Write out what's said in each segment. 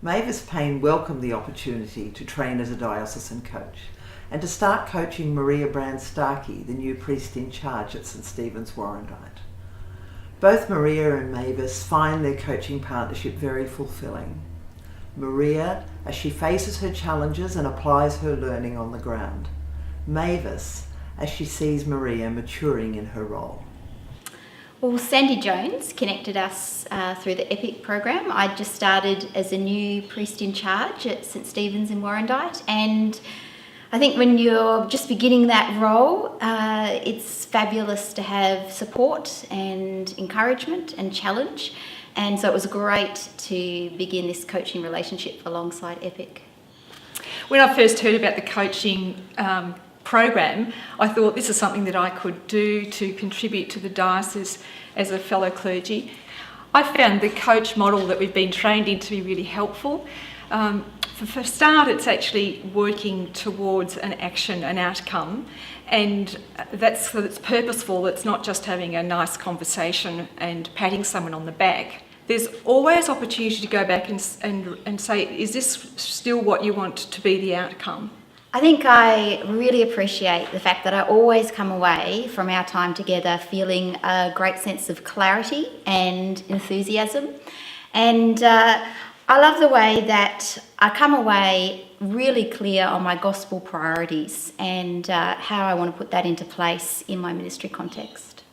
Mavis Payne welcomed the opportunity to train as a diocesan coach and to start coaching Maria Brand-Starkey, the new priest in charge at St Stephen's Warrandyte. Both Maria and Mavis find their coaching partnership very fulfilling. Maria, as she faces her challenges and applies her learning on the ground. Mavis, as she sees Maria maturing in her role. Well, Sandy Jones connected us through the EPIC program. I just started as a new priest in charge at St Stephen's in Warrandyte, and I think when you're just beginning that role, it's fabulous to have support and encouragement and challenge, and so it was great to begin this coaching relationship alongside EPIC. When I first heard about the coaching program, I thought this is something that I could do to contribute to the diocese as a fellow clergy. I found the coach model that we've been trained in to be really helpful. For a start, it's actually working towards an action, an outcome, and that's purposeful. It's not just having a nice conversation and patting someone on the back. There's always opportunity to go back and say, is this still what you want to be the outcome? I think I really appreciate the fact that I always come away from our time together feeling a great sense of clarity and enthusiasm. And I love the way that I come away really clear on my gospel priorities and how I want to put that into place in my ministry context.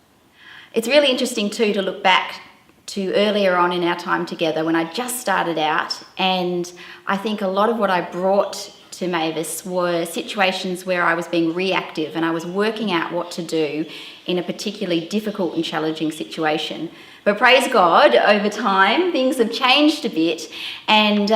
It's really interesting too to look back to earlier on in our time together when I just started out, and I think a lot of what I brought to Mavis were situations where I was being reactive and I was working out what to do in a particularly difficult and challenging situation. But praise God, over time, things have changed a bit, and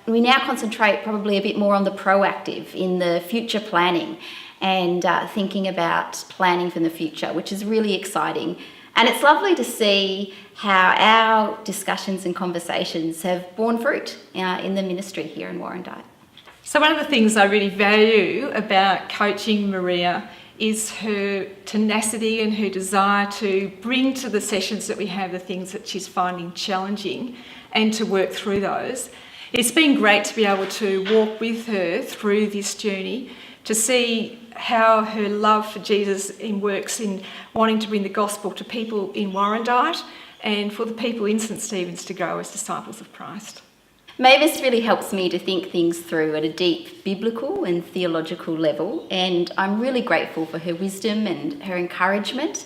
we now concentrate probably a bit more on the proactive in the future planning and thinking about planning for the future, which is really exciting. And it's lovely to see how our discussions and conversations have borne fruit in the ministry here in Warrandyte. So one of the things I really value about coaching Maria is her tenacity and her desire to bring to the sessions that we have the things that she's finding challenging and to work through those. It's been great to be able to walk with her through this journey, to see how her love for Jesus works in wanting to bring the gospel to people in Warrandyte and for the people in St Stephen's to grow as disciples of Christ. Mavis really helps me to think things through at a deep biblical and theological level, and I'm really grateful for her wisdom and her encouragement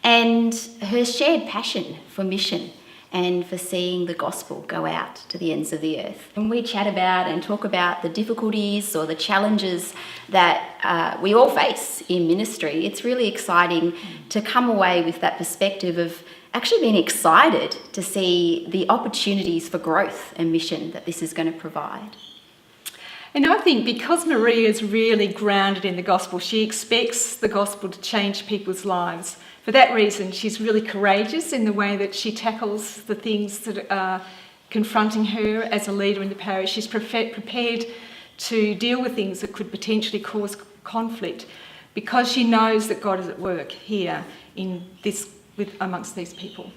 and her shared passion for mission and for seeing the gospel go out to the ends of the earth. When we chat about and talk about the difficulties or the challenges that we all face in ministry, it's really exciting to come away with that perspective of actually being excited to see the opportunities for growth and mission that this is going to provide. And I think because Maria is really grounded in the gospel, she expects the gospel to change people's lives. For that reason, she's really courageous in the way that she tackles the things that are confronting her as a leader in the parish. She's prepared to deal with things that could potentially cause conflict because she knows that God is at work here amongst these people.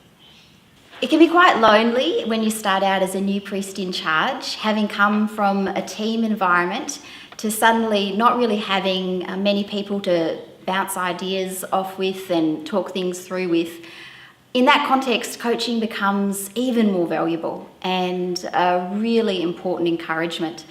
It can be quite lonely when you start out as a new priest in charge, having come from a team environment to suddenly not really having many people to bounce ideas off with and talk things through with. In that context, coaching becomes even more valuable and a really important encouragement.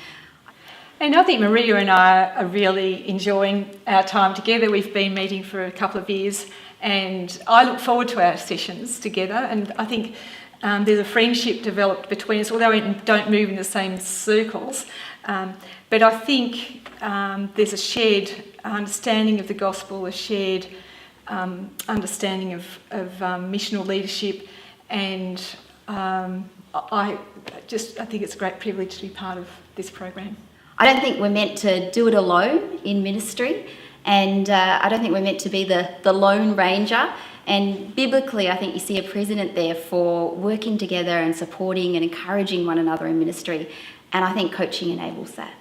And I think Maria and I are really enjoying our time together. We've been meeting for a couple of years, and I look forward to our sessions together, and I think there's a friendship developed between us, although we don't move in the same circles. But I think there's a shared understanding of the gospel, a shared understanding of missional leadership, and I think it's a great privilege to be part of this program. I don't think we're meant to do it alone in ministry, and I don't think we're meant to be the lone ranger. And biblically, I think you see a precedent there for working together and supporting and encouraging one another in ministry, and I think coaching enables that.